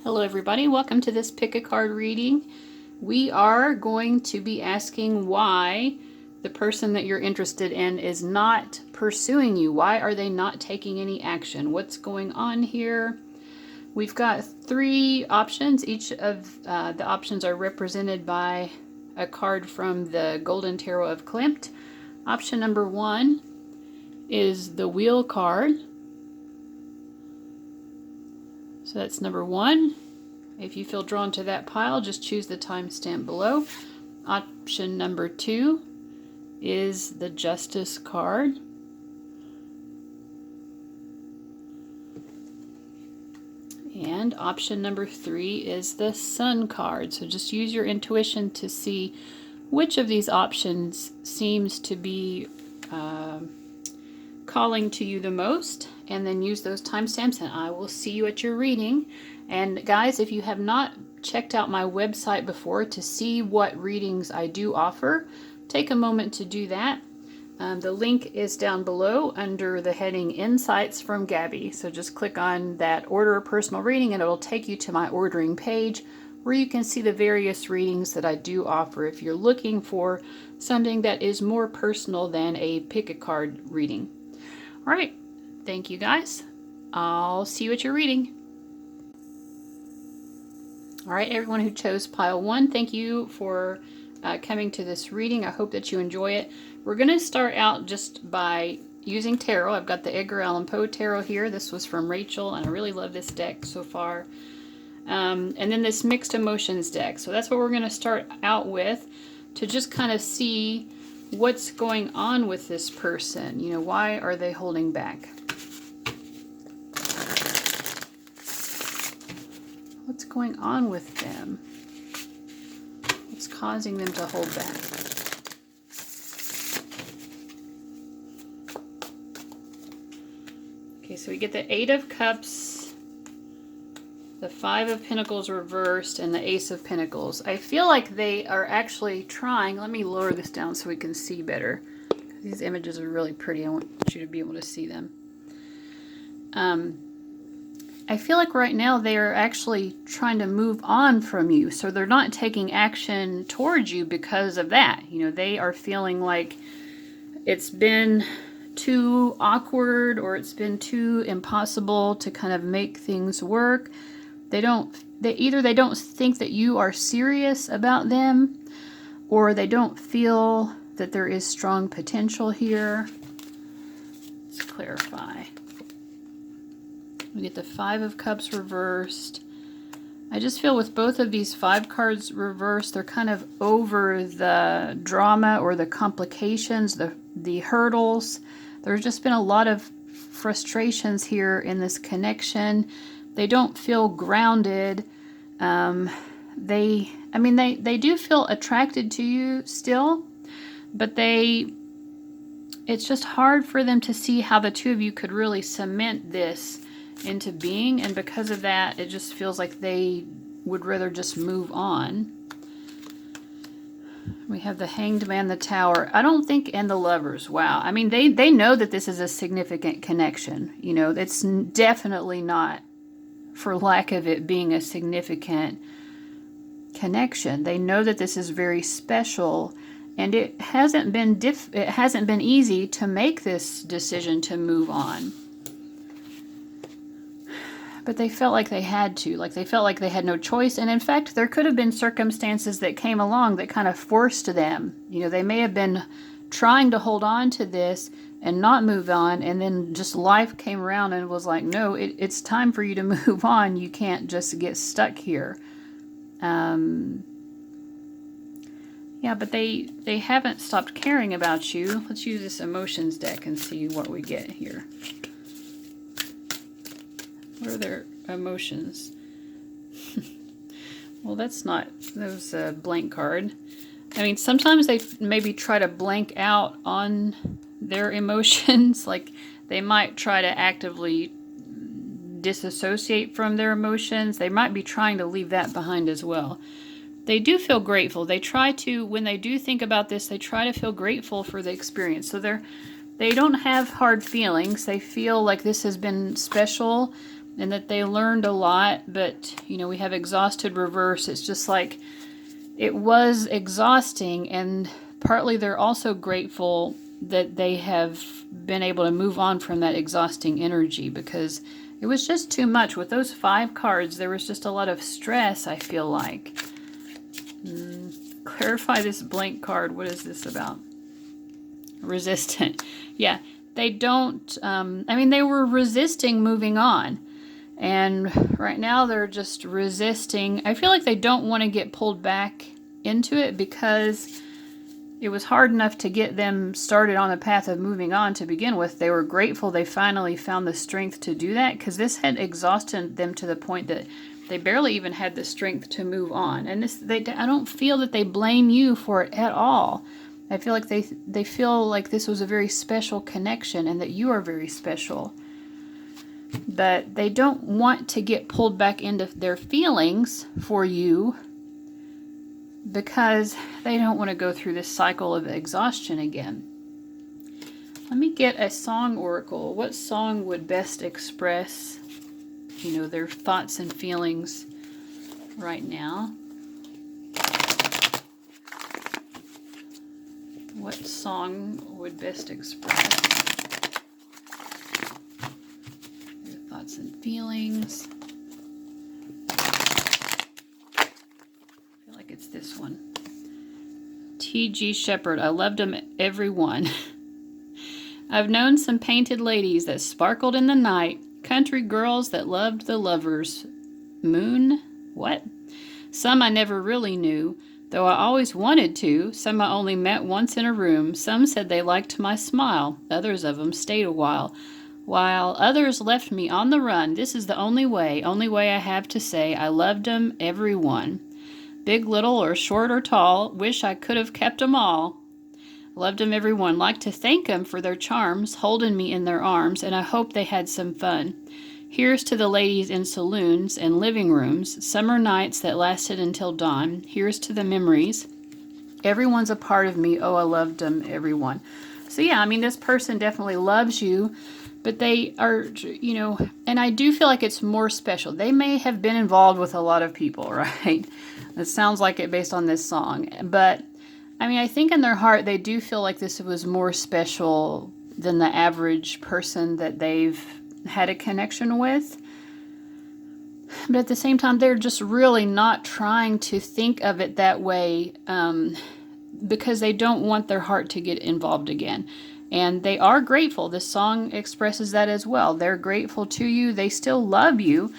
Hello everybody, welcome to this pick a card reading. We are going to be asking why the person that you're interested in is not pursuing you. Why are they not taking any action? What's going on here? We've got three options. Each of the options are represented by a card from the Golden Tarot of Klimt. Option number one is the Wheel card. So that's number one. If you feel drawn to that pile, just choose the timestamp below. Option number two is the Justice card. And option number three is the Sun card. So just use your intuition to see which of these options seems to be calling to you the most, and then use those timestamps, and I will see you at your reading. And guys, if you have not checked out my website before to see what readings I do offer, take a moment to do that. The link is down below under the heading Insights from Gabby. So just click on that Order a Personal Reading and it will take you to my ordering page where you can see the various readings that I do offer if you're looking for something that is more personal than a pick a card reading. All right, thank you guys. I'll see you at your reading. All right, everyone who chose pile one, thank you for coming to this reading. I hope that you enjoy it. We're going to start out just by using tarot. I've got the Edgar Allan Poe tarot here. This was from Rachel, and I really love this deck so far. And then this Mixed Emotions deck. So that's what we're going to start out with, to just kind of see what's going on with this person. You know, why are they holding back? What's going on with them? What's causing them to hold back? Okay, so we get the Eight of Cups, the Five of Pentacles reversed, and the Ace of Pentacles. I feel like they are actually trying. Let me lower this down so we can see better. These images are really pretty. I want you to be able to see them. I feel like right now they are actually trying to move on from you. So they're not taking action towards you because of that. You know, they are feeling like it's been too awkward or it's been too impossible to kind of make things work. They either they don't think that you are serious about them, or they don't feel that there is strong potential here. Let's clarify. We get the Five of Cups reversed. I just feel with both of these five cards reversed, they're kind of over the drama or the complications, the hurdles. There's just been a lot of frustrations here in this connection. They don't feel grounded. They do feel attracted to you still, but it's just hard for them to see how the two of you could really cement this into being, and because of that, it just feels like they would rather just move on. We have the Hanged Man, the Tower. I don't think, and the Lovers. Wow. I mean, they know that this is a significant connection. You know, it's definitely not for lack of it being a significant connection. They know that this is very special, and it hasn't been easy to make this decision to move on. But they felt like they had to, like they felt like they had no choice. And in fact, there could have been circumstances that came along that kind of forced them. You know, they may have been trying to hold on to this and not move on, and then just life came around and was like, no, it's time for you to move on. You can't just get stuck here. Yeah, but they haven't stopped caring about you. Let's use this Emotions deck and see what we get here. What are their emotions? Well, that was a blank card. I mean, sometimes they maybe try to blank out on their emotions. Like they might try to actively disassociate from their emotions. They might be trying to leave that behind as well. They do feel grateful. They try to, when they do think about this, they try to feel grateful for the experience. So they don't have hard feelings. They feel like this has been special. and that they learned a lot, but, you know, we have exhausted reverse. It's just like, it was exhausting, and partly they're also grateful that they have been able to move on from that exhausting energy, because it was just too much. With those 5 cards, there was just a lot of stress, I feel like. Clarify this blank card. What is this about? Resistant. Yeah, they don't, I mean, they were resisting moving on. And right now they're just resisting. I feel like they don't want to get pulled back into it, because it was hard enough to get them started on the path of moving on to begin with. They were grateful they finally found the strength to do that, because this had exhausted them to the point that they barely even had the strength to move on. And I don't feel that they blame you for it at all. I feel like they feel like this was a very special connection, and that you are very special. But they don't want to get pulled back into their feelings for you, because they don't want to go through this cycle of exhaustion again. Let me get a song oracle. What song would best express, you know, their thoughts and feelings right now? What song would best express their thoughts and feelings? It's this one. T.G. Shepherd. I loved them, every one. I've known some painted ladies that sparkled in the night. Country girls that loved the lovers. Moon? What? Some I never really knew, though I always wanted to. Some I only met once in a room. Some said they liked my smile. Others of them stayed a while. While others left me on the run. This is the only way I have to say I loved them, every one. Big, little, or short or tall, wish I could have kept 'em all. Loved 'em, every one. Like to thank 'em for their charms, holding me in their arms, and I hope they had some fun. Here's to the ladies in saloons and living rooms, summer nights that lasted until dawn. Here's to the memories. Everyone's a part of me. Oh, I loved 'em, everyone. So yeah, I mean, this person definitely loves you, but they are, you know, and I do feel like it's more special. They may have been involved with a lot of people, right? It sounds like it based on this song. But, I mean, I think in their heart, they do feel like this was more special than the average person that they've had a connection with. But at the same time, they're just really not trying to think of it that way, because they don't want their heart to get involved again. And they are grateful. This song expresses that as well. They're grateful to you. They still love you.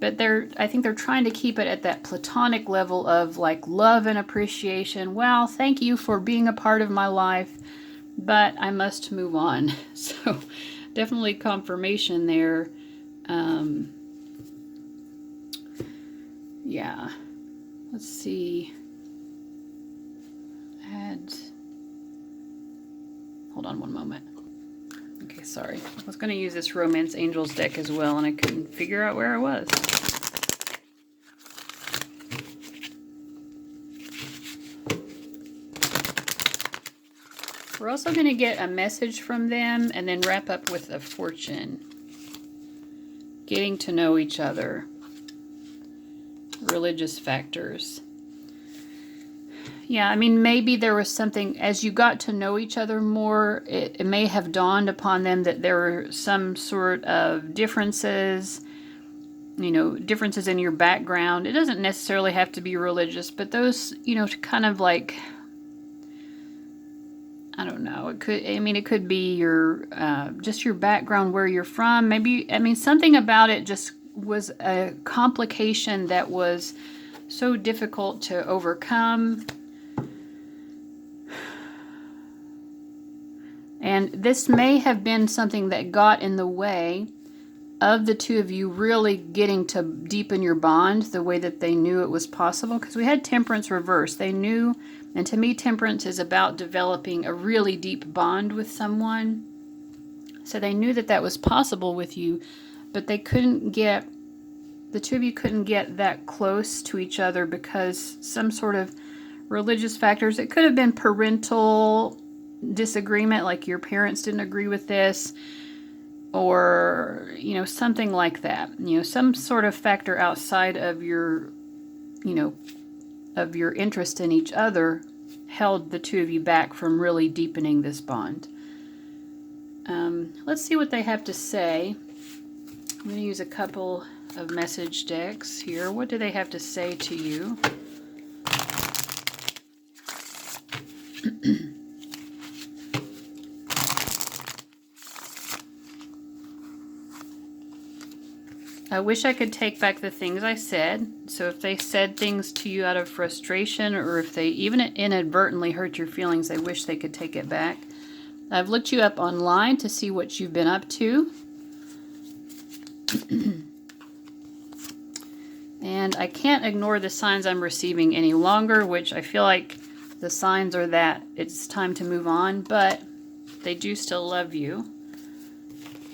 But I think they're trying to keep it at that platonic level of like love and appreciation. Well, thank you for being a part of my life, but I must move on. So definitely confirmation there. Yeah. Let's see. Hold on one moment. Okay, sorry. I was going to use this Romance Angels deck as well, and I couldn't figure out where I was. We're also going to get a message from them and then wrap up with a fortune. Getting to know each other. Religious factors. Yeah, I mean, maybe there was something, as you got to know each other more, it may have dawned upon them that there were some sort of differences, you know, differences in your background. It doesn't necessarily have to be religious, but those, you know, kind of like, I don't know, it could be your, just your background, where you're from. Maybe, I mean, something about it just was a complication that was so difficult to overcome. And this may have been something that got in the way of the two of you really getting to deepen your bond the way that they knew it was possible. Because we had Temperance reversed. They knew, and to me, Temperance is about developing a really deep bond with someone. So they knew that that was possible with you, but they couldn't get, the two of you couldn't get that close to each other because some sort of religious factors. It could have been parental disagreement, like your parents didn't agree with this. or, you know, something like that. You know, some sort of factor outside of your, you know, of your interest in each other held the two of you back from really deepening this bond. Let's see what they have to say. I'm going to use a couple of message decks here. What do they have to say to you? I wish I could take back the things I said. So if they said things to you out of frustration, or if they even inadvertently hurt your feelings, I wish they could take it back. I've looked you up online to see what you've been up to. And I can't ignore the signs I'm receiving any longer, which I feel like the signs are that it's time to move on, but they do still love you.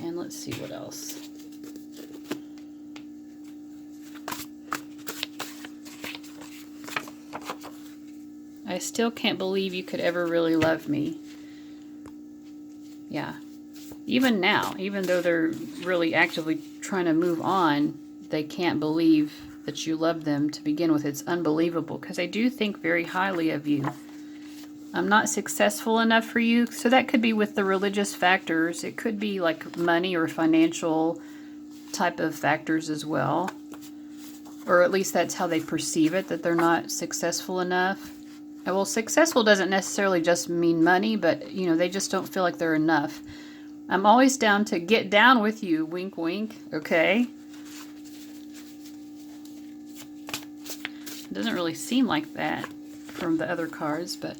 And let's see what else. I still can't believe you could ever really love me. Yeah. Even now, even though they're really actively trying to move on, they can't believe that you love them to begin with. It's unbelievable, because I do think very highly of you. I'm not successful enough for you. So that could be with the religious factors. It could be like money or financial type of factors as well. Or at least that's how they perceive it, that they're not successful enough. Well, successful doesn't necessarily just mean money, but, you know, they just don't feel like they're enough. I'm always down to get down with you, wink, wink, okay? It doesn't really seem like that from the other cards, but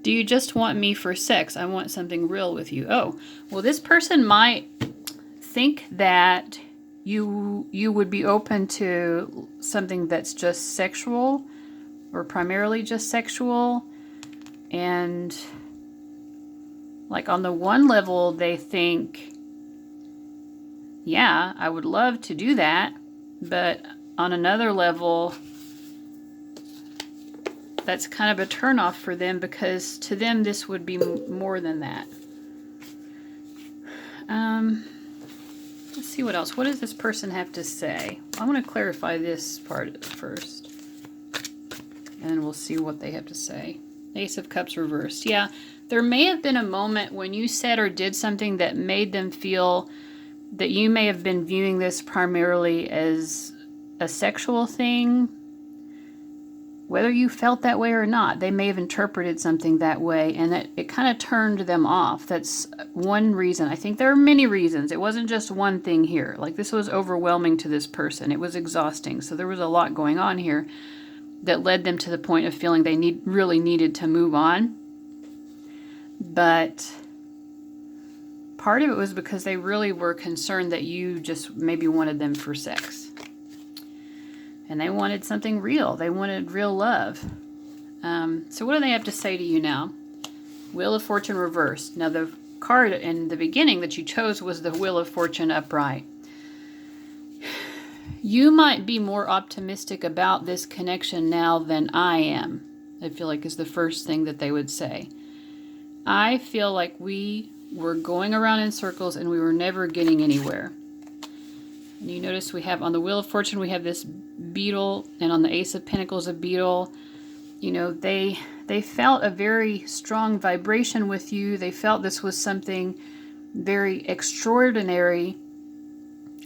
do you just want me for sex? I want something real with you. Oh, well, this person might think that you would be open to something that's just sexual, or primarily just sexual, and like on the one level they think, yeah, I would love to do that, but on another level that's kind of a turnoff for them, because to them this would be more than that. Let's see what else. What does this person have to say? I want to clarify this part first. And then we'll see what they have to say. Ace of Cups reversed. Yeah, there may have been a moment when you said or did something that made them feel that you may have been viewing this primarily as a sexual thing. Whether you felt that way or not, they may have interpreted something that way, and it kind of turned them off. That's one reason. I think there are many reasons. It wasn't just one thing here. Like, this was overwhelming to this person. It was exhausting. So there was a lot going on here that led them to the point of feeling they really needed to move on. But part of it was because they really were concerned that you just maybe wanted them for sex. And they wanted something real. They wanted real love. So what do they have to say to you now? Wheel of Fortune reversed. Now the card in the beginning that you chose was the Wheel of Fortune upright. You might be more optimistic about this connection now than I am, I feel like is the first thing that they would say. I feel like we were going around in circles and we were never getting anywhere. And you notice we have on the Wheel of Fortune, we have this beetle, and on the Ace of Pentacles, a beetle. You know, they felt a very strong vibration with you. They felt this was something very extraordinary,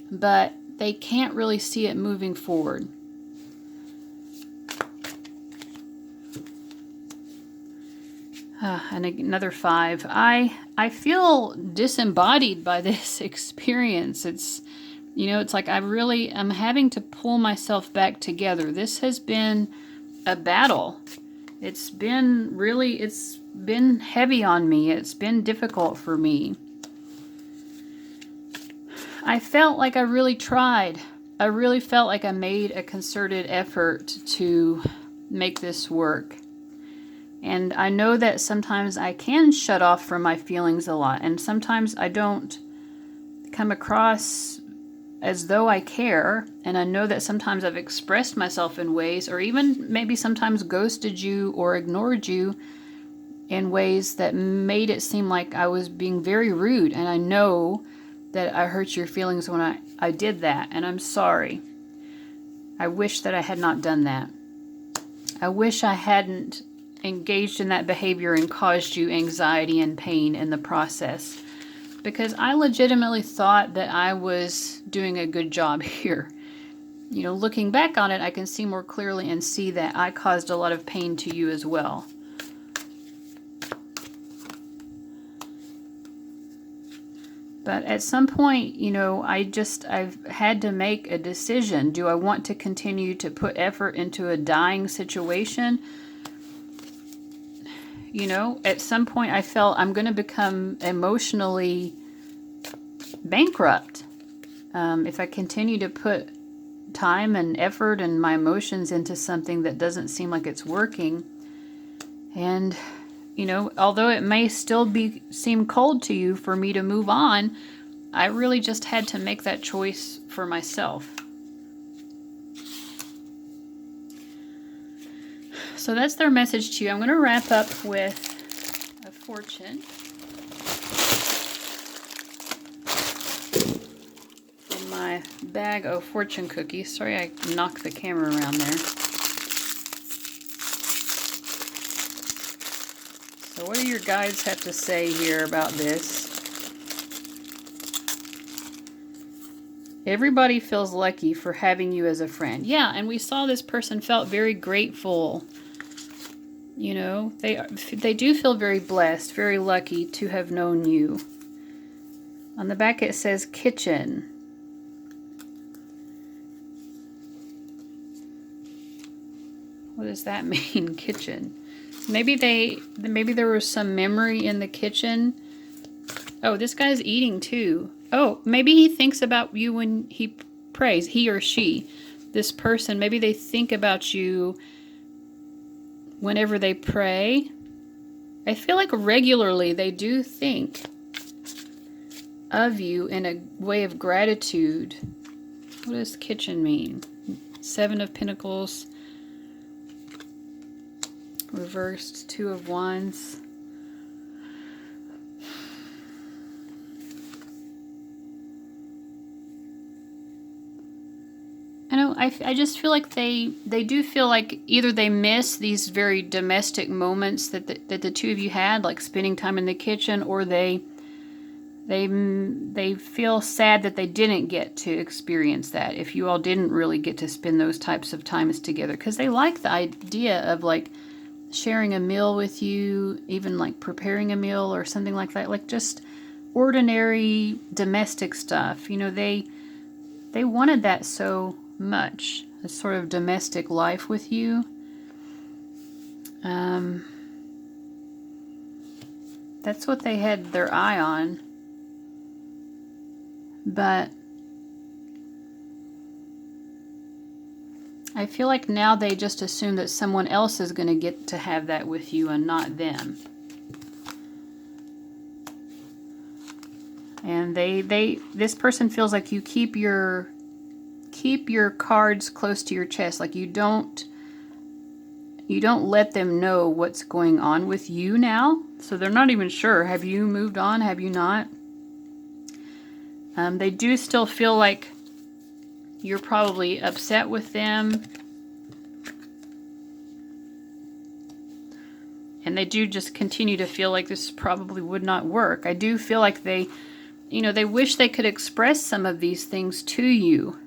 but they can't really see it moving forward. And another 5. I feel disembodied by this experience. It's, you know, it's like I'm having to pull myself back together. This has been a battle. It's been heavy on me. It's been difficult for me. I felt like I really tried. I really felt like I made a concerted effort to make this work. And I know that sometimes I can shut off from my feelings a lot. And sometimes I don't come across as though I care. And I know that sometimes I've expressed myself in ways, or even maybe sometimes ghosted you or ignored you in ways that made it seem like I was being very rude. And I know that I hurt your feelings when I did that, and I'm sorry. I wish that I had not done that. I wish I hadn't engaged in that behavior and caused you anxiety and pain in the process, because I legitimately thought that I was doing a good job here. You know, looking back on it, I can see more clearly and see that I caused a lot of pain to you as well. But at some point, you know, I've had to make a decision. Do I want to continue to put effort into a dying situation? You know, at some point I felt I'm going to become emotionally bankrupt if I continue to put time and effort and my emotions into something that doesn't seem like it's working. And, you know, although it may still seem cold to you for me to move on, I really just had to make that choice for myself. So that's their message to you. I'm going to wrap up with a fortune. In my bag of fortune cookies. Sorry I knocked the camera around there. So what do your guides have to say here about this? Everybody feels lucky for having you as a friend. Yeah, and we saw this person felt very grateful. You know, they do feel very blessed, very lucky to have known you. On the back it says kitchen. What does that mean, kitchen? Maybe there was some memory in the kitchen. Oh, this guy's eating too. Oh, maybe he thinks about you when he prays, he or she. This person, maybe they think about you whenever they pray. I feel like regularly they do think of you in a way of gratitude. What does kitchen mean? 7 of Pentacles. Reversed, 2 of Wands. I just feel like they do feel like either they miss these very domestic moments that the two of you had, like spending time in the kitchen, or they feel sad that they didn't get to experience that, if you all didn't really get to spend those types of times together, because they like the idea of like sharing a meal with you, even like preparing a meal or something like that, like just ordinary domestic stuff. You know, they wanted that so much, a sort of domestic life with you. That's what they had their eye on. But I feel like now they just assume that someone else is going to get to have that with you and not them. And this person feels like you keep your cards close to your chest, like you don't let them know what's going on with you now. So they're not even sure. Have you moved on? Have you not? They do still feel like you're probably upset with them. And they do just continue to feel like this probably would not work. I do feel like they wish they could express some of these things to you,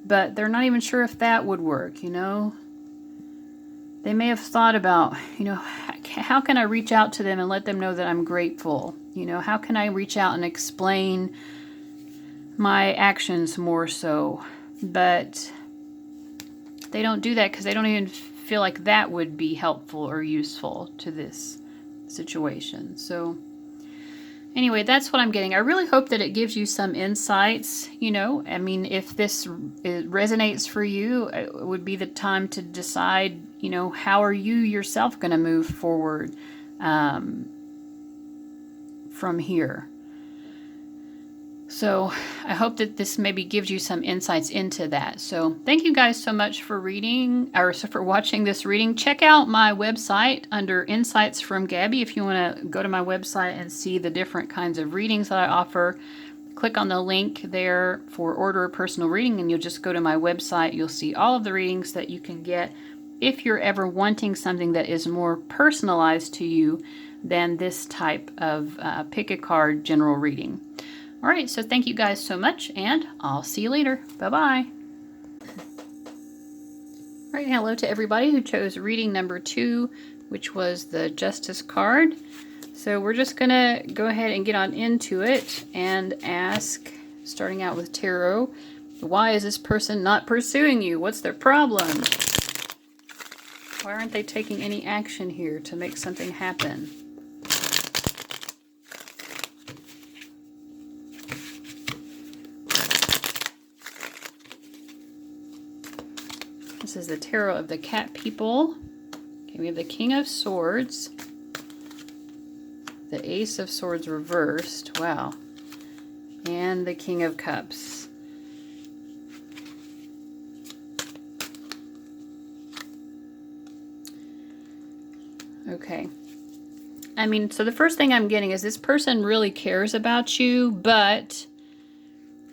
but they're not even sure if that would work, you know? They may have thought about, you know, how can I reach out to them and let them know that I'm grateful? You know, how can I reach out and explain my actions more so? But they don't do that because they don't even feel like that would be helpful or useful to this situation. So anyway, that's what I'm getting. I really hope that it gives you some insights. You know, I mean, if this resonates for you, it would be the time to decide, you know, how are you yourself going to move forward from here. So I hope that this maybe gives you some insights into that. So thank you guys so much for for watching this reading. Check out my website under Insights from Gabby if you want to go to my website and see the different kinds of readings that I offer. click on the link there for order a personal reading, and you'll just go to my website. You'll see all of the readings that you can get if you're ever wanting something that is more personalized to you than this type of pick a card general reading. All right, so thank you guys so much, and I'll see you later. Bye-bye. All right, hello to everybody who chose reading number 2, which was the Justice card. So we're just going to go ahead and get on into it and ask, starting out with tarot, why is this person not pursuing you? What's their problem? Why aren't they taking any action here to make something happen? This is the tarot of the cat people. Okay, we have the King of Swords. The Ace of Swords reversed. Wow. And the King of Cups. Okay. I mean, so the first thing I'm getting is this person really cares about you, but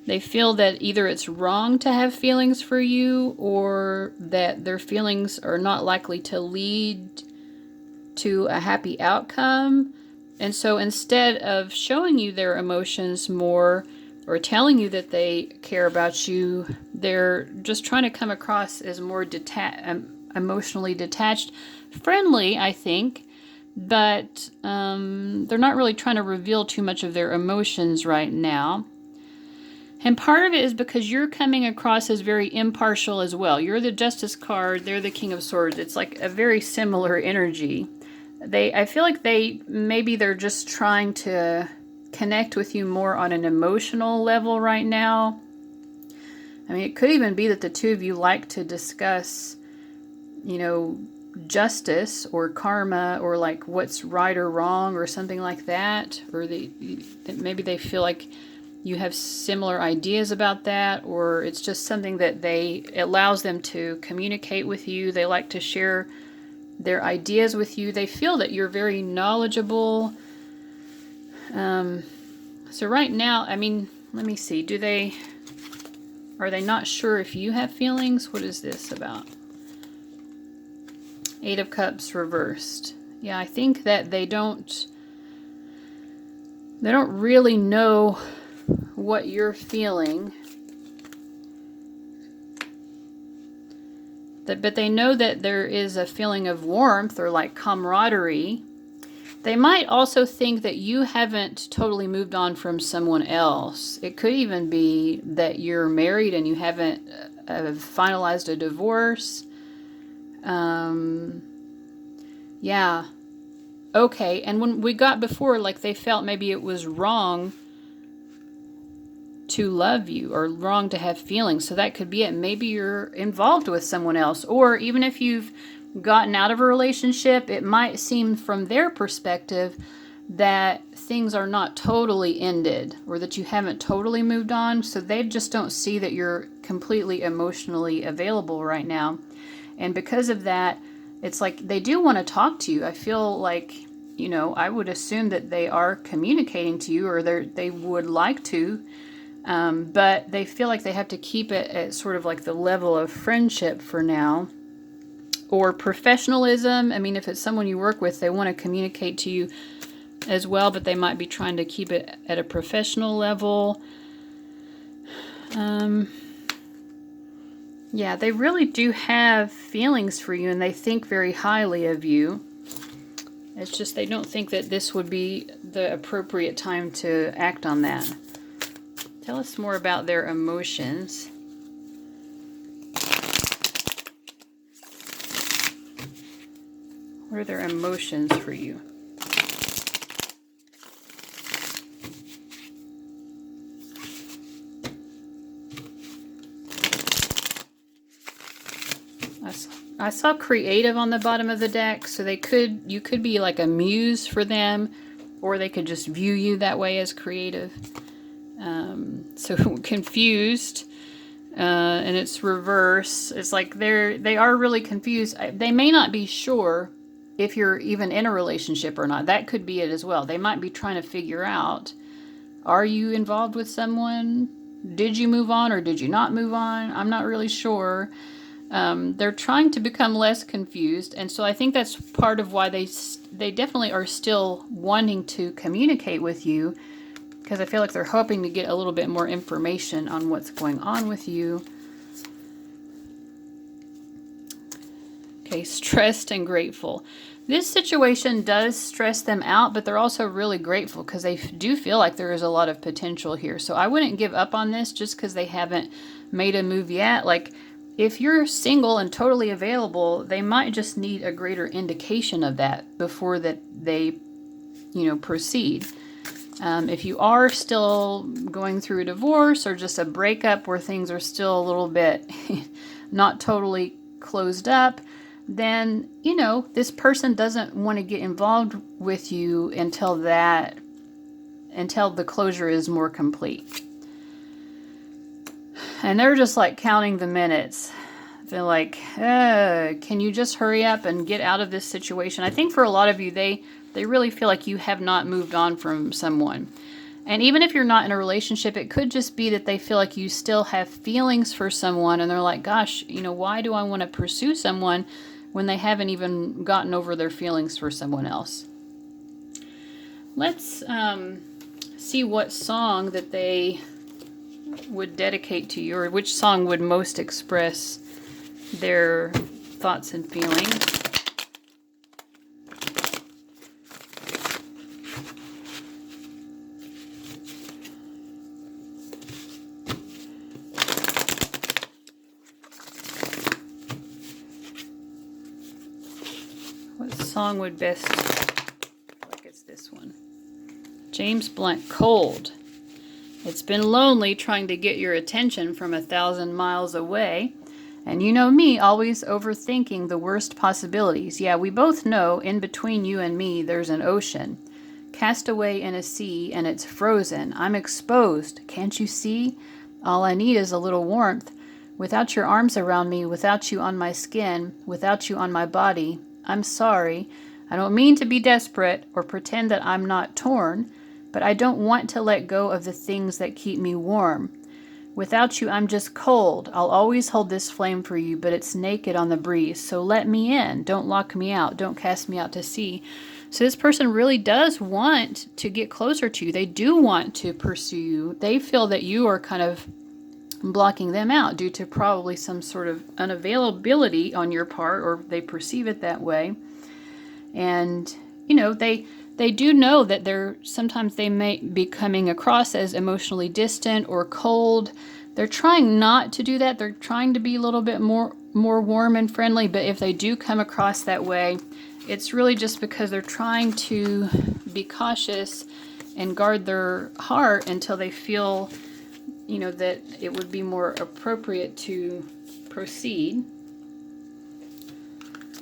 they feel that either it's wrong to have feelings for you or that their feelings are not likely to lead to a happy outcome. And so instead of showing you their emotions more or telling you that they care about you, they're just trying to come across as more emotionally detached, friendly, I think, but they're not really trying to reveal too much of their emotions right now. And part of it is because you're coming across as very impartial as well. You're the Justice card, they're the King of Swords. It's like a very similar energy. I feel like they're just trying to connect with you more on an emotional level right now. I mean, it could even be that the two of you like to discuss, you know, justice or karma or like what's right or wrong or something like that. Or maybe they feel like you have similar ideas about that, or it's just something that it allows them to communicate with you. They like to share their ideas with you. They feel that you're very knowledgeable. So right now, I mean, let me see. Are they not sure if you have feelings? What is this about? 8 of Cups reversed. Yeah, I think that they don't really know what you're feeling. But they know that there is a feeling of warmth or like camaraderie. They might also think that you haven't totally moved on from someone else. It could even be that you're married and you haven't finalized a divorce. Yeah. Okay, and when we got before, like they felt maybe it was wrong to love you or wrong to have feelings. So that could be it. Maybe you're involved with someone else, or even if you've gotten out of a relationship, it might seem from their perspective that things are not totally ended or that you haven't totally moved on. So they just don't see that you're completely emotionally available right now. And because of that, it's like they do want to talk to you. I feel like, you know, I would assume that they are communicating to you, or they would like to. But they feel like they have to keep it at sort of like the level of friendship for now, or professionalism. I mean, if it's someone you work with, they want to communicate to you as well, but they might be trying to keep it at a professional level. Yeah, they really do have feelings for you, and they think very highly of you. It's just they don't think that this would be the appropriate time to act on that. Tell us more about their emotions. What are their emotions for you? I saw creative on the bottom of the deck, so you could be like a muse for them, or they could just view you that way as creative. So confused, and it's reverse. It's like they are really confused. They may not be sure if you're even in a relationship or not. That could be it as well. They might be trying to figure out, Are you involved with someone? Did you move on or did you not move on? I'm not really sure. They're trying to become less confused, and so I think that's part of why they definitely are still wanting to communicate with you, because I feel like they're hoping to get a little bit more information on what's going on with you. Okay, stressed and grateful. This situation does stress them out, but they're also really grateful because they do feel like there is a lot of potential here. So I wouldn't give up on this just because they haven't made a move yet. Like, if you're single and totally available, they might just need a greater indication of that before that they, proceed. If you are still going through a divorce or just a breakup where things are still a little bit not totally closed up, then, this person doesn't want to get involved with you until the closure is more complete. And they're just like counting the minutes. They're like, can you just hurry up and get out of this situation? I think for a lot of you, they really feel like you have not moved on from someone. And even if you're not in a relationship, it could just be that they feel like you still have feelings for someone. And they're like, gosh, why do I want to pursue someone when they haven't even gotten over their feelings for someone else? Let's see what song that they would dedicate to you, or which song would most express their thoughts and feelings. What song would best, like it's this one. James Blunt, Cold. It's been lonely trying to get your attention from 1,000 miles away. And you know me, always overthinking the worst possibilities. Yeah, we both know in between you and me there's an ocean. Cast away in a sea and it's frozen. I'm exposed. Can't you see? All I need is a little warmth. Without your arms around me, without you on my skin, without you on my body, I'm sorry. I don't mean to be desperate or pretend that I'm not torn. But I don't want to let go of the things that keep me warm. Without you, I'm just cold. I'll always hold this flame for you, but it's naked on the breeze. So let me in. Don't lock me out. Don't cast me out to sea. So this person really does want to get closer to you. They do want to pursue you. They feel that you are kind of blocking them out due to probably some sort of unavailability on your part, or they perceive it that way. And, they do know that sometimes they may be coming across as emotionally distant or cold. They're trying not to do that. They're trying to be a little bit more warm and friendly. But if they do come across that way, it's really just because they're trying to be cautious and guard their heart until they feel, that it would be more appropriate to proceed.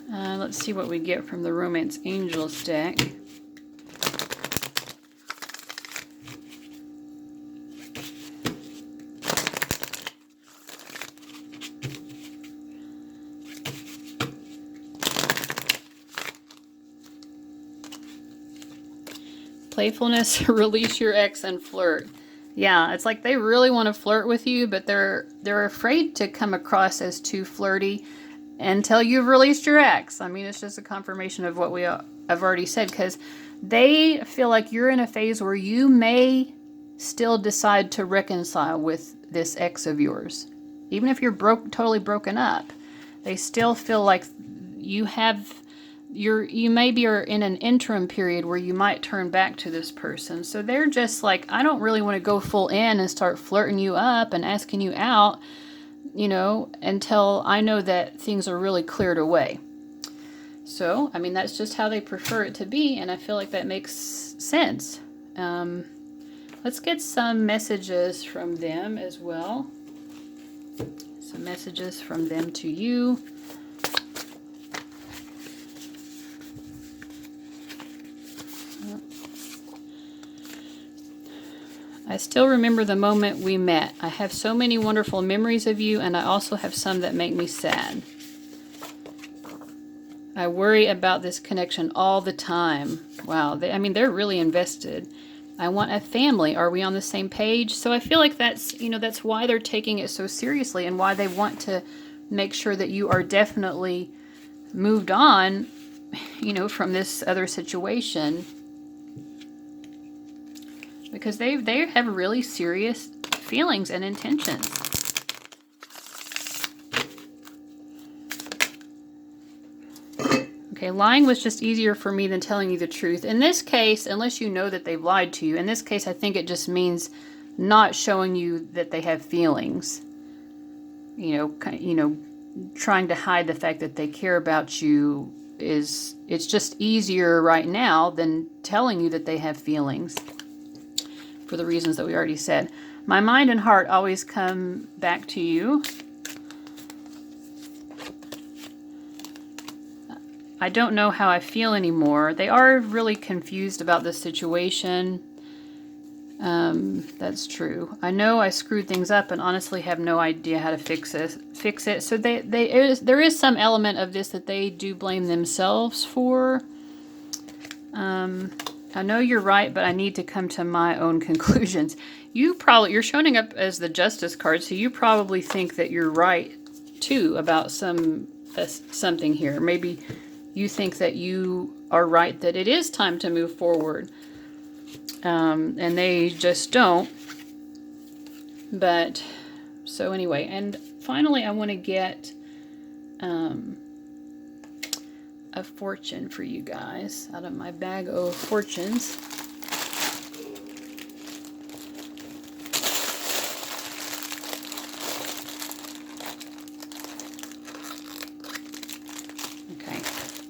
Let's see what we get from the Romance Angels deck. Playfulness, release your ex and flirt. Yeah, it's like they really want to flirt with you, but they're afraid to come across as too flirty until you've released your ex. I mean, it's just a confirmation of what I've already said, because they feel like you're in a phase where you may still decide to reconcile with this ex of yours. Even if you're totally broken up, they still feel like you maybe are in an interim period where you might turn back to this person. So they're just like, I don't really want to go full in and start flirting you up and asking you out, until I know that things are really cleared away. So, I mean, that's just how they prefer it to be, and I feel like that makes sense. Let's get some messages from them as well. Some messages from them to you. I still remember the moment we met. I have so many wonderful memories of you, and I also have some that make me sad. I worry about this connection all the time. Wow, they're really invested. I want a family. Are we on the same page? So I feel like that's, you know, that's why they're taking it so seriously and why they want to make sure that you are definitely moved on, you know, from this other situation. Because they have really serious feelings and intentions. Okay, lying was just easier for me than telling you the truth. In this case, unless you know that they've lied to you, in this case, I think it just means not showing you that they have feelings. You know, trying to hide the fact that they care about you it's just easier right now than telling you that they have feelings for the reasons that we already said. My mind and heart always come back to you. I don't know how I feel anymore. They are really confused about this situation. That's true. I know I screwed things up and honestly have no idea how to fix it. So there is some element of this that they do blame themselves for. I know you're right, but I need to come to my own conclusions. You're showing up as the Justice card, so you probably think that you're right too about something here. Maybe you think that you are right, that it is time to move forward. And they just don't. But, so anyway, and finally I want to get a fortune for you guys out of my bag of fortunes. Okay.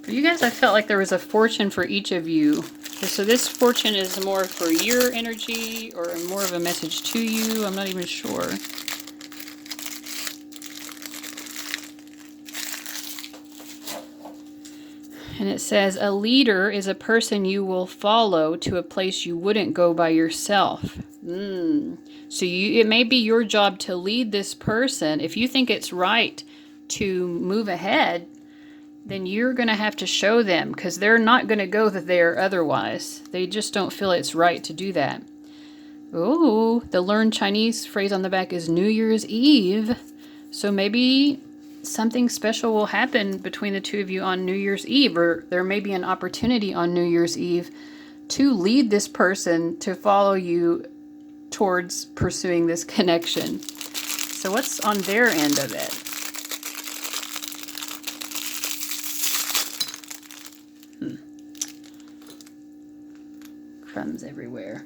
For you guys, I felt like there was a fortune for each of you. So this fortune is more for your energy or more of a message to you. I'm not even sure. And it says, a leader is a person you will follow to a place you wouldn't go by yourself. So it may be your job to lead this person. If you think it's right to move ahead, then you're going to have to show them, because they're not going to go there otherwise. They just don't feel it's right to do that. Oh, the learned Chinese phrase on the back is New Year's Eve. So maybe something special will happen between the two of you on New Year's Eve, or there may be an opportunity on New Year's Eve to lead this person to follow you towards pursuing this connection. So what's on their end of it? Crumbs everywhere.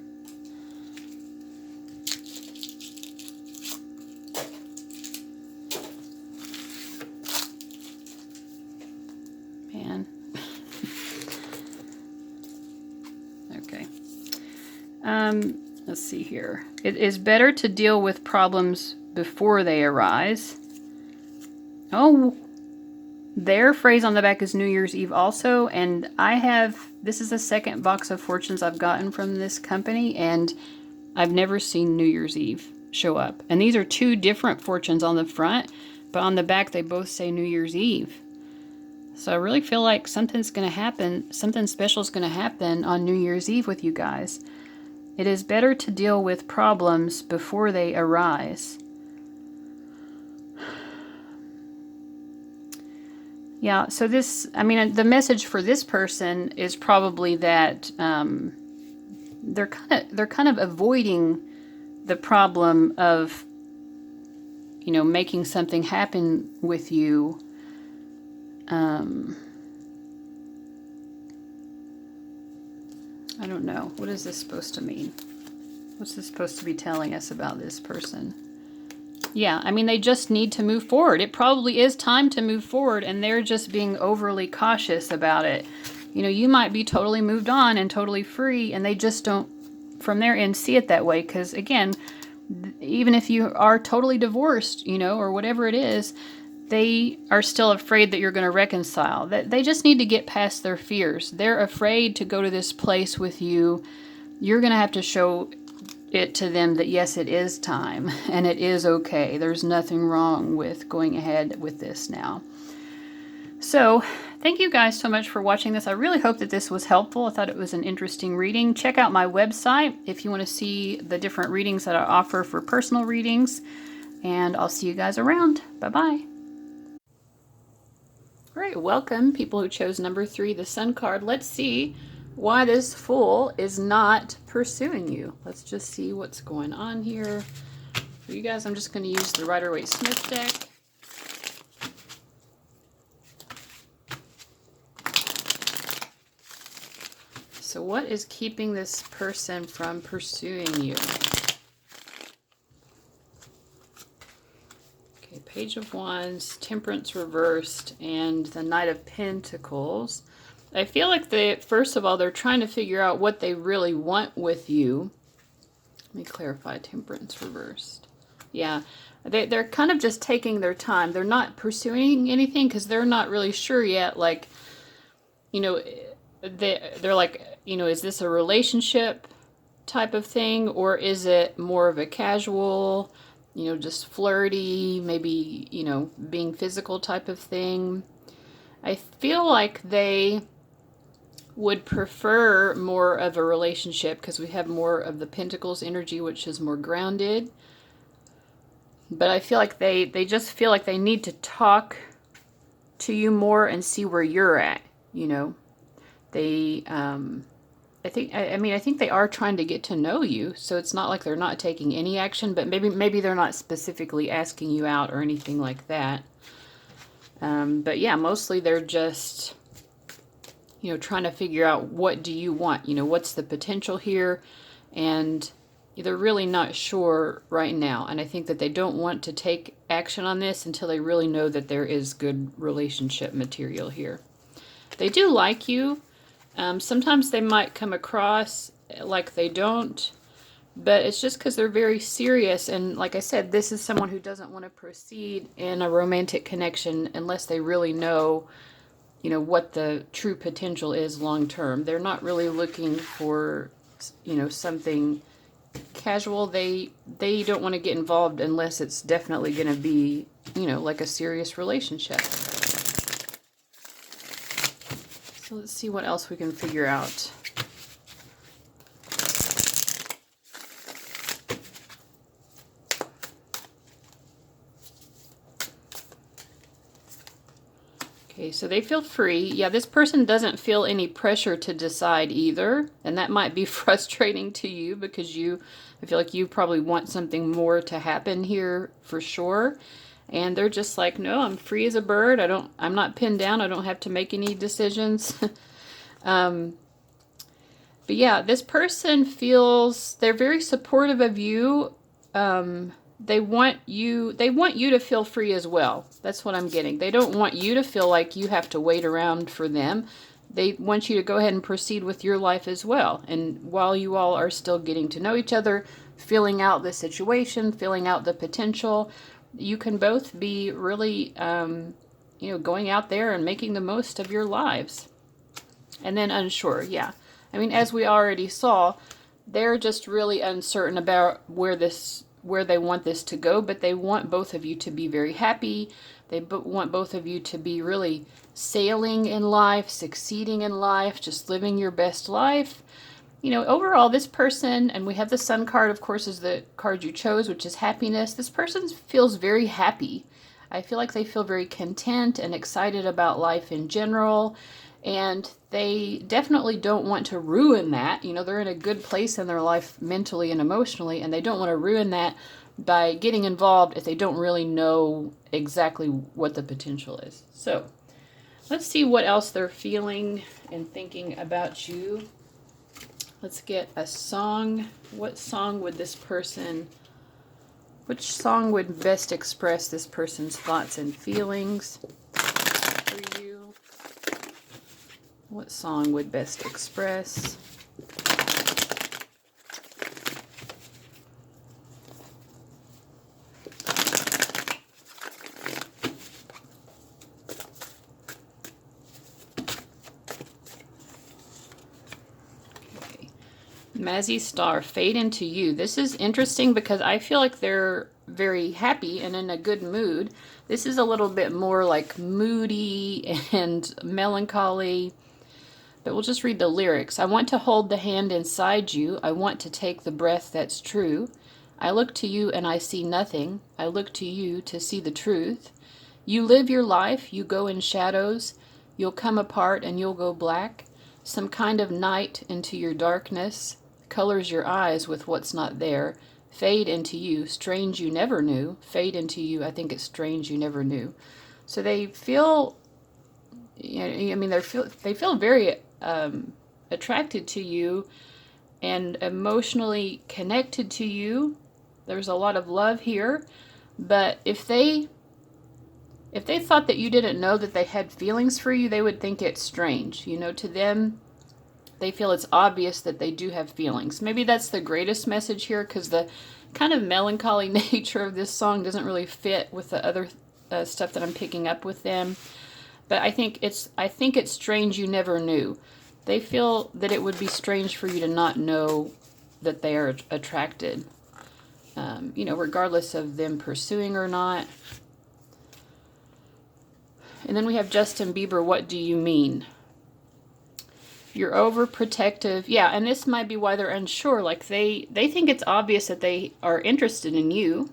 Man. Okay. Let's see here. It is better to deal with problems before they arise. Oh, their phrase on the back is New Year's Eve also, and this is the second box of fortunes I've gotten from this company, and I've never seen New Year's Eve show up. And these are two different fortunes on the front, but on the back they both say New Year's Eve. So I really feel like something's going to happen, something special is going to happen on New Year's Eve with you guys. It is better to deal with problems before they arise. Yeah, so the message for this person is probably that they're kind of avoiding the problem of, you know, making something happen with you. I don't know. What is this supposed to mean? What's this supposed to be telling us about this person? Yeah, I mean, they just need to move forward. It probably is time to move forward, and they're just being overly cautious about it. You know, you might be totally moved on and totally free, and they just don't, from their end, see it that way. Because, again, even if you are totally divorced, you know, or whatever it is, they are still afraid that you're going to reconcile. That they just need to get past their fears. They're afraid to go to this place with you. You're going to have to show it to them that yes, it is time and it is okay. There's nothing wrong with going ahead with this now. So, thank you guys so much for watching this. I really hope that this was helpful. I thought it was an interesting reading. Check out my website if you want to see the different readings that I offer for personal readings. And I'll see you guys around. Bye-bye. All right, welcome, people who chose number 3, the Sun card. Let's see why this Fool is not pursuing you. Let's just see what's going on here. For you guys, I'm just going to use the Rider-Waite-Smith deck. So what is keeping this person from pursuing you? Okay, Page of Wands, Temperance reversed, and the Knight of Pentacles. I feel like first of all, they're trying to figure out what they really want with you. Let me clarify, Temperance reversed. Yeah, they're kind of just taking their time. They're not pursuing anything because they're not really sure yet, like, you know, they're like, you know, is this a relationship type of thing, or is it more of a casual, you know, just flirty, maybe, you know, being physical type of thing? I feel like they would prefer more of a relationship because we have more of the Pentacles energy, which is more grounded. But I feel like they just feel like they need to talk to you more and see where you're at, you know. They, I think they are trying to get to know you, so it's not like they're not taking any action, but maybe they're not specifically asking you out or anything like that. But yeah, mostly they're just, you know, trying to figure out, what do you want? You know, what's the potential here? And they're really not sure right now. And I think that they don't want to take action on this until they really know that there is good relationship material here. They do like you. Sometimes they might come across like they don't, but it's just because they're very serious. And like I said, this is someone who doesn't want to proceed in a romantic connection unless they really know, you know, what the true potential is long term. They're not really looking for, you know, something casual. They don't want to get involved unless it's definitely going to be, you know, like a serious relationship. So let's see what else we can figure out. Okay, so they feel free. Yeah, this person doesn't feel any pressure to decide either. And that might be frustrating to you because I feel like you probably want something more to happen here for sure. And they're just like, no, I'm free as a bird. I'm not pinned down. I don't have to make any decisions. But yeah, this person feels they're very supportive of you. They want you to feel free as well. That's what I'm getting. They don't want you to feel like you have to wait around for them. They want you to go ahead and proceed with your life as well. And while you all are still getting to know each other, filling out the situation, filling out the potential, you can both be really, you know, going out there and making the most of your lives. And then unsure, yeah. I mean, as we already saw, they're just really uncertain about where they want this to go, but they want both of you to be very happy. They want both of you to be really sailing in life, succeeding in life, just living your best life. You know, overall, this person, and we have the Sun card, of course, is the card you chose, which is happiness. This person feels very happy. I feel like they feel very content and excited about life in general. And they definitely don't want to ruin that. You know, they're in a good place in their life mentally and emotionally, and they don't want to ruin that by getting involved if they don't really know exactly what the potential is. So let's see what else they're feeling and thinking about you. Let's get a song. Which song would best express this person's thoughts and feelings for you? What song would best express? Okay. Mazzy Star, Fade Into You. This is interesting because I feel like they're very happy and in a good mood. This is a little bit more like moody and melancholy. But we'll just read the lyrics. I want to hold the hand inside you. I want to take the breath that's true. I look to you and I see nothing. I look to you to see the truth. You live your life. You go in shadows. You'll come apart and you'll go black. Some kind of night into your darkness colors your eyes with what's not there. Fade into you. Strange you never knew. Fade into you. I think it's strange you never knew. So they feel, I mean, they feel very attracted to you and emotionally connected to you. There's a lot of love here, but if they thought that you didn't know that they had feelings for you, they would think it's strange. You know, to them, they feel it's obvious that they do have feelings. Maybe that's the greatest message here, because the kind of melancholy nature of this song doesn't really fit with the other stuff that I'm picking up with them. But I think it's strange you never knew. They feel that it would be strange for you to not know that they are attracted, you know, regardless of them pursuing or not. And then we have Justin Bieber, what do you mean? You're overprotective. Yeah, and this might be why they're unsure. Like they think it's obvious that they are interested in you.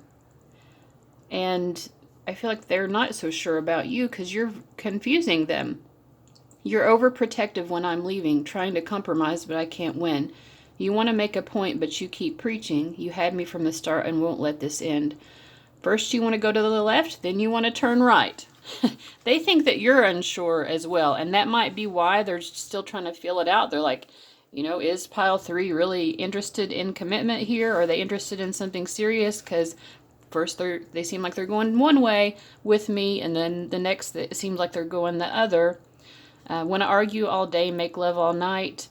And I feel like they're not so sure about you because you're confusing them. You're overprotective when I'm leaving, trying to compromise, but I can't win. You want to make a point, but you keep preaching. You had me from the start and won't let this end. First you want to go to the left, then you want to turn right. They think that you're unsure as well, and that might be why they're still trying to feel it out. They're like, you know, is pile 3 really interested in commitment here? Are they interested in something serious? Because first they seem like they're going one way with me, and then the next it seems like they're going the other. Want to argue all day, make love all night.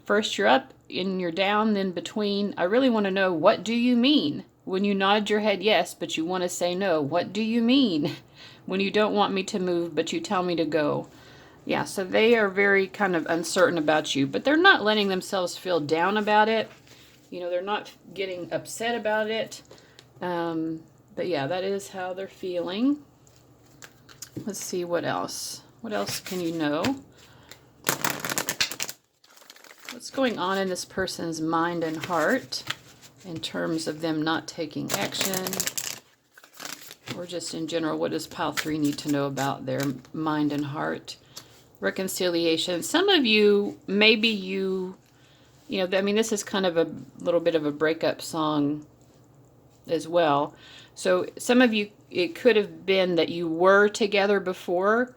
First you're up and you're down, then between. I really want to know, what do you mean? When you nod your head yes, but you want to say no, what do you mean? When you don't want me to move, but you tell me to go. Yeah, so they are very kind of uncertain about you, but they're not letting themselves feel down about it. You know, they're not getting upset about it. But yeah, that is how they're feeling. Let's see what else. What else can you know? What's going on in this person's mind and heart in terms of them not taking action? Or just in general, what does pile 3 need to know about their mind and heart? Reconciliation. Some of you, maybe you know, I mean, this is kind of a little bit of a breakup song as well. So some of you, it could have been that you were together before,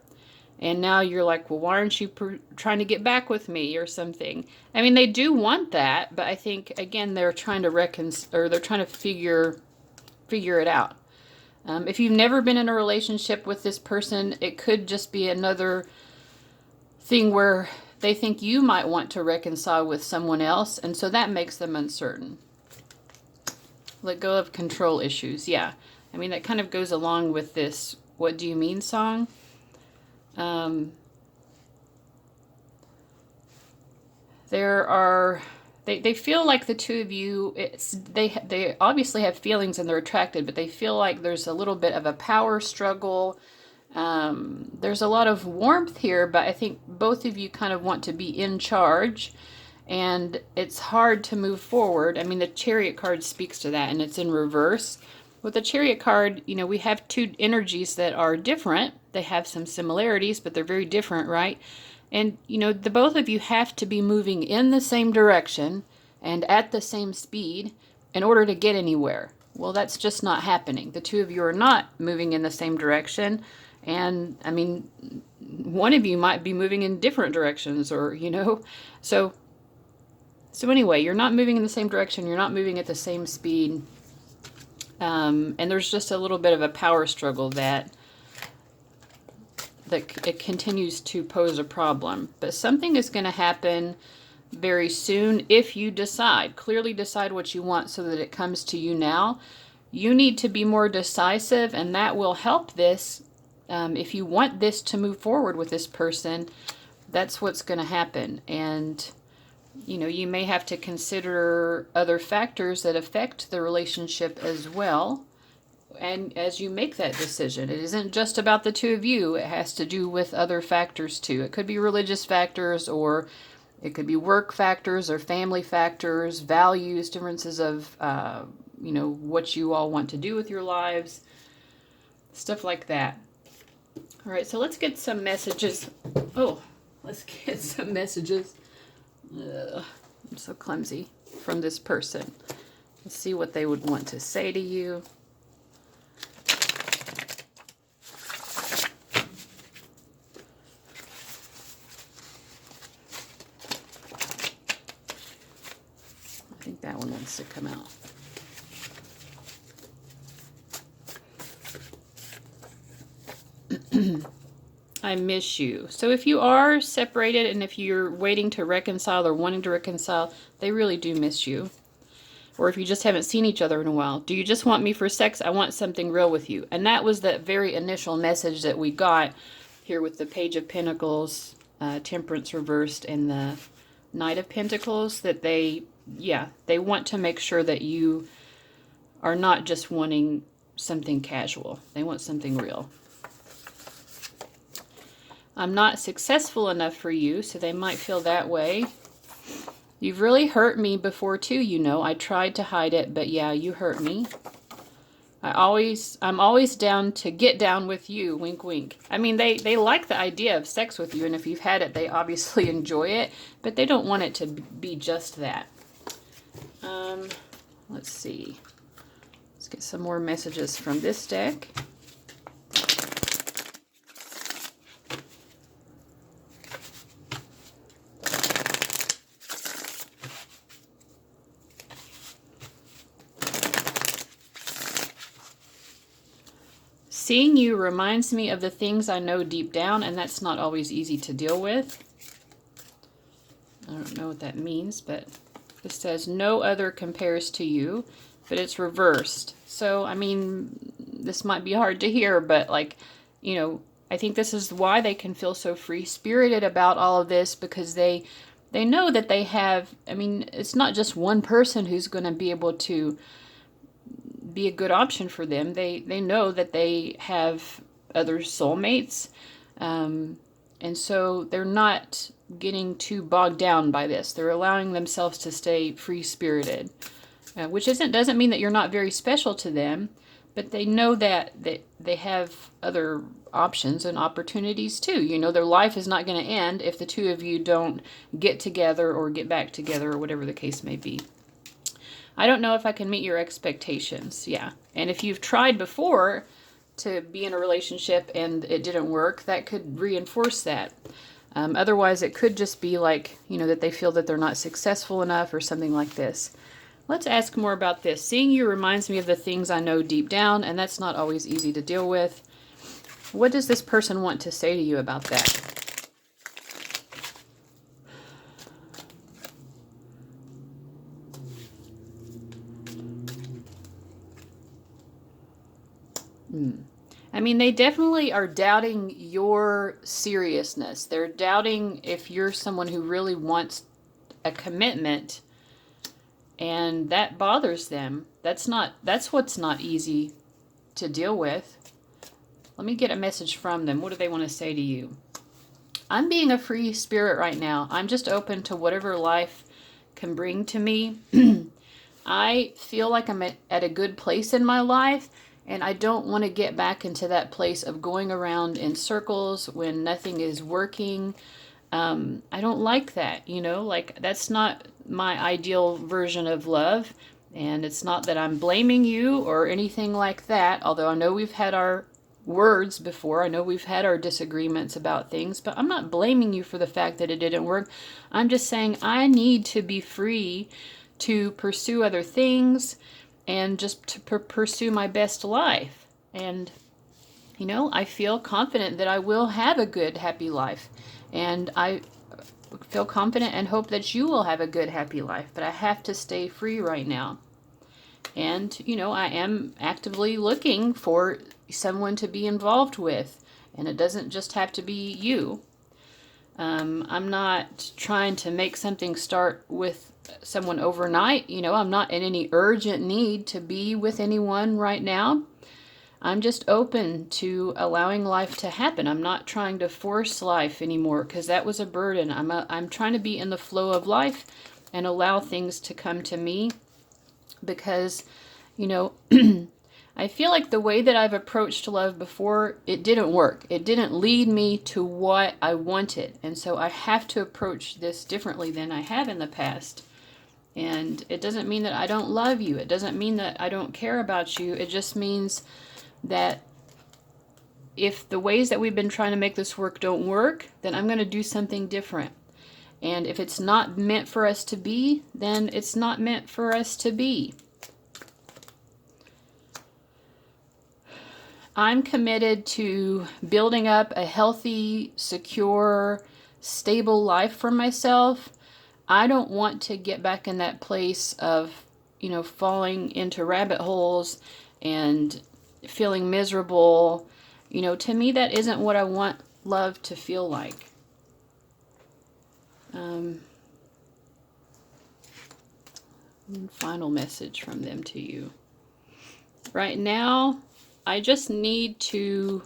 and now you're like, well, why aren't you trying to get back with me or something? I mean, they do want that, but I think, again, they're trying to they're trying to figure it out. If you've never been in a relationship with this person, it could just be another thing where they think you might want to reconcile with someone else, and so that makes them uncertain. Let go of control issues. Yeah, I mean, that kind of goes along with this What Do You Mean song. They feel like the two of you, they obviously have feelings and they're attracted, but they feel like there's a little bit of a power struggle. There's a lot of warmth here, but I think both of you kind of want to be in charge, and it's hard to move forward. I mean, the Chariot card speaks to that, and it's in reverse. With the Chariot card, you know, we have two energies that are different. They have some similarities, but they're very different, right? And, you know, the both of you have to be moving in the same direction and at the same speed in order to get anywhere. Well, that's just not happening. The two of you are not moving in the same direction. And, I mean, one of you might be moving in different directions, or, you know. So anyway, you're not moving in the same direction. You're not moving at the same speed. And there's just a little bit of a power struggle that it continues to pose a problem. But something is going to happen very soon if you clearly decide what you want so that it comes to you now. You need to be more decisive, and that will help this. If you want this to move forward with this person, that's what's going to happen. And, you know, you may have to consider other factors that affect the relationship as well. and as you make that decision. It isn't just about the two of you. It has to do with other factors too. It could be religious factors, or it could be work factors, or family factors, values, differences of, what you all want to do with your lives, stuff like that. All right, so let's get some messages. Oh, let's get some messages. Ugh, I'm so clumsy. From this person. Let's see what they would want to say to you. I think that one wants to come out. I miss you. So if you are separated and if you're waiting to reconcile or wanting to reconcile, they really do miss you. Or if you just haven't seen each other in a while. Do you just want me for sex? I want something real with you. And that was that very initial message that we got here with the Page of Pentacles, Temperance reversed, and the Knight of Pentacles, that they want to make sure that you are not just wanting something casual. They want something real. I'm not successful enough for you, so they might feel that way. You've really hurt me before too, I tried to hide it, but yeah, you hurt me. I'm always down to get down with you, wink wink. I mean, they like the idea of sex with you, and if you've had it, they obviously enjoy it, but they don't want it to be just that. Let's see. Let's get some more messages from this deck. Seeing you reminds me of the things I know deep down, and that's not always easy to deal with. I don't know what that means, but it says no other compares to you, but it's reversed. So, I mean, this might be hard to hear, but I think this is why they can feel so free-spirited about all of this, because they know that they have, it's not just one person who's going to be able to be a good option for them. They know that they have other soulmates, and so they're not getting too bogged down by this. They're allowing themselves to stay free-spirited, which doesn't mean that you're not very special to them, but they know that they have other options and opportunities too. Their life is not going to end if the two of you don't get together or get back together, or whatever the case may be. I don't know if I can meet your expectations. Yeah. And if you've tried before to be in a relationship and it didn't work, that could reinforce that. Otherwise, it could just be that they feel that they're not successful enough or something like this. Let's ask more about this. Seeing you reminds me of the things I know deep down, and that's not always easy to deal with. What does this person want to say to you about that? They definitely are doubting your seriousness. They're doubting if you're someone who really wants a commitment, and that bothers them. That's what's not easy to deal with. Let me get a message from them. What do they want to say to you? I'm being a free spirit right now. I'm just open to whatever life can bring to me. I feel like I'm at a good place in my life, and I don't want to get back into that place of going around in circles when nothing is working. I don't like that, that's not my ideal version of love. And it's not that I'm blaming you or anything like that, although I know we've had our words before. I know we've had our disagreements about things, but I'm not blaming you for the fact that it didn't work. I'm just saying I need to be free to pursue other things and just to pursue my best life. And, I feel confident that I will have a good, happy life. And I feel confident and hope that you will have a good, happy life. But I have to stay free right now. And, I am actively looking for someone to be involved with. And it doesn't just have to be you. I'm not trying to make something start with someone overnight. I'm not in any urgent need to be with anyone right now. I'm just open to allowing life to happen. I'm not trying to force life anymore because that was a burden. I'm trying to be in the flow of life and allow things to come to me because, you know, I feel like the way that I've approached love before, it didn't work. It didn't lead me to what I wanted. And so I have to approach this differently than I have in the past. And it doesn't mean that I don't love you. It doesn't mean that I don't care about you. It just means that if the ways that we've been trying to make this work don't work, then I'm going to do something different. And if it's not meant for us to be, then it's not meant for us to be. I'm committed to building up a healthy, secure, stable life for myself. I don't want to get back in that place of, you know, falling into rabbit holes and feeling miserable. You know, to me, that isn't what I want love to feel like. Final message from them to you. Right now, I just need to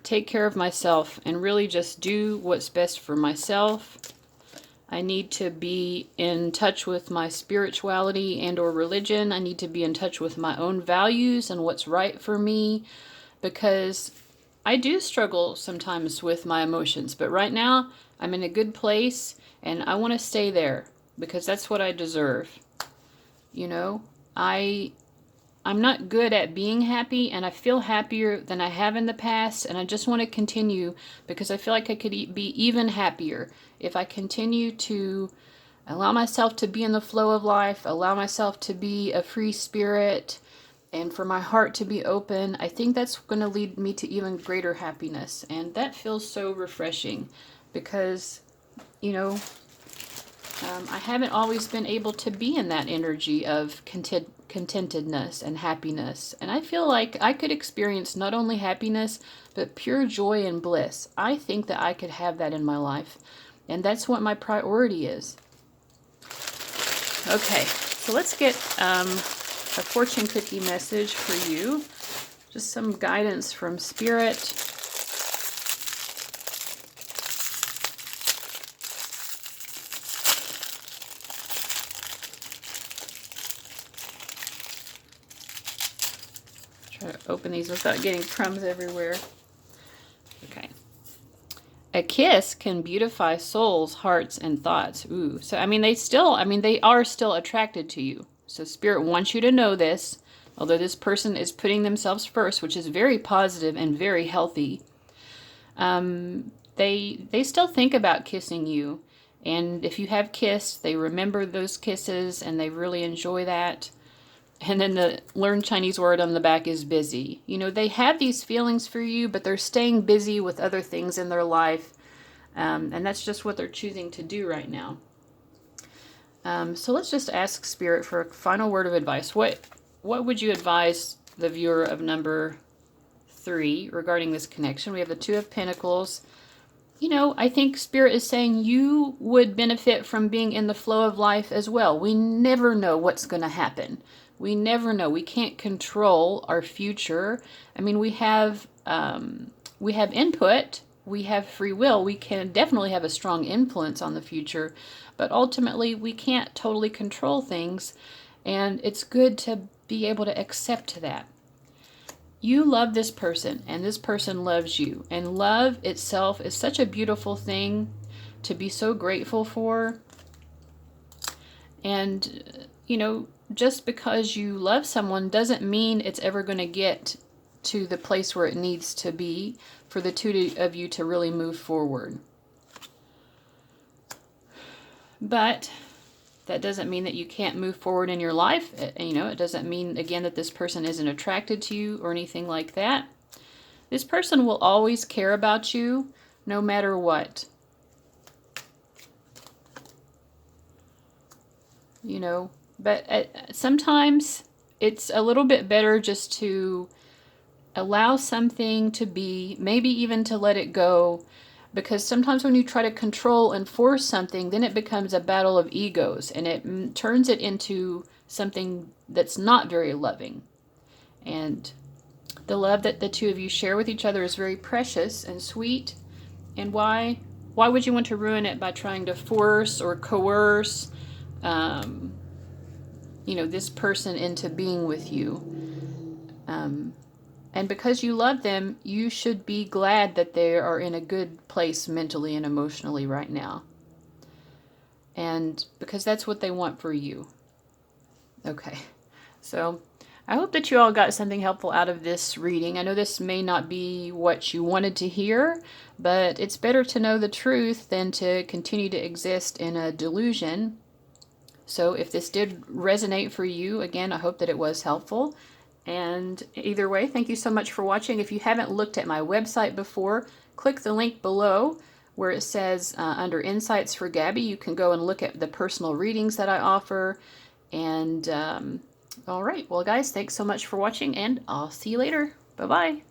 take care of myself and really just do what's best for myself. I need to be in touch with my spirituality and or religion. I need to be in touch with my own values and what's right for me, because I do struggle sometimes with my emotions. But right now, I'm in a good place and I want to stay there because that's what I deserve. You know, I'm not good at being happy, and I feel happier than I have in the past, and I just want to continue because I feel like I could be even happier if I continue to allow myself to be in the flow of life, allow myself to be a free spirit, and for my heart to be open. I think that's going to lead me to even greater happiness, and that feels so refreshing because, you know, I haven't always been able to be in that energy of contentedness and happiness. And I feel like I could experience not only happiness, but pure joy and bliss. I think that I could have that in my life. And that's what my priority is. Okay, so let's get a fortune cookie message for you. Just some guidance from Spirit. Try to open these without getting crumbs everywhere. Okay. A kiss can beautify souls, hearts, and thoughts. Ooh. So, they are still attracted to you. So Spirit wants you to know this, although this person is putting themselves first, which is very positive and very healthy. They still think about kissing you. And if you have kissed, they remember those kisses and they really enjoy that. And then the learn Chinese word on the back is busy. You know, they have these feelings for you, but they're staying busy with other things in their life. And that's just what they're choosing to do right now. So let's just ask Spirit for a final word of advice. What would you advise the viewer of number 3 regarding this connection? We have the Two of Pentacles. You know, I think Spirit is saying you would benefit from being in the flow of life as well. We never know what's going to happen. We never know. We can't control our future. I mean, we have input. We have free will. We can definitely have a strong influence on the future, but ultimately we can't totally control things, and it's good to be able to accept that. You love this person, and this person loves you, and love itself is such a beautiful thing to be so grateful for. And, you know, just because you love someone doesn't mean it's ever going to get to the place where it needs to be for the two of you to really move forward. But that doesn't mean that you can't move forward in your life. You know, it doesn't mean, again, that this person isn't attracted to you or anything like that. This person will always care about you no matter what. You know, but sometimes it's a little bit better just to allow something to be, maybe even to let it go, because sometimes when you try to control and force something, then it becomes a battle of egos, and it turns it into something that's not very loving. And The love that the two of you share with each other is very precious and sweet. And why would you want to ruin it by trying to force or coerce, this person into being with you? And because you love them, you should be glad that they are in a good place mentally and emotionally right now. And because that's what they want for you. Okay. So I hope that you all got something helpful out of this reading. I know this may not be what you wanted to hear, but it's better to know the truth than to continue to exist in a delusion. So if this did resonate for you, again, I hope that it was helpful. And either way, thank you so much for watching. If you haven't looked at my website before, click the link below where it says under Insights for Gabby. You can go and look at the personal readings that I offer. And all right, well, guys, thanks so much for watching, and I'll see you later. Bye-bye.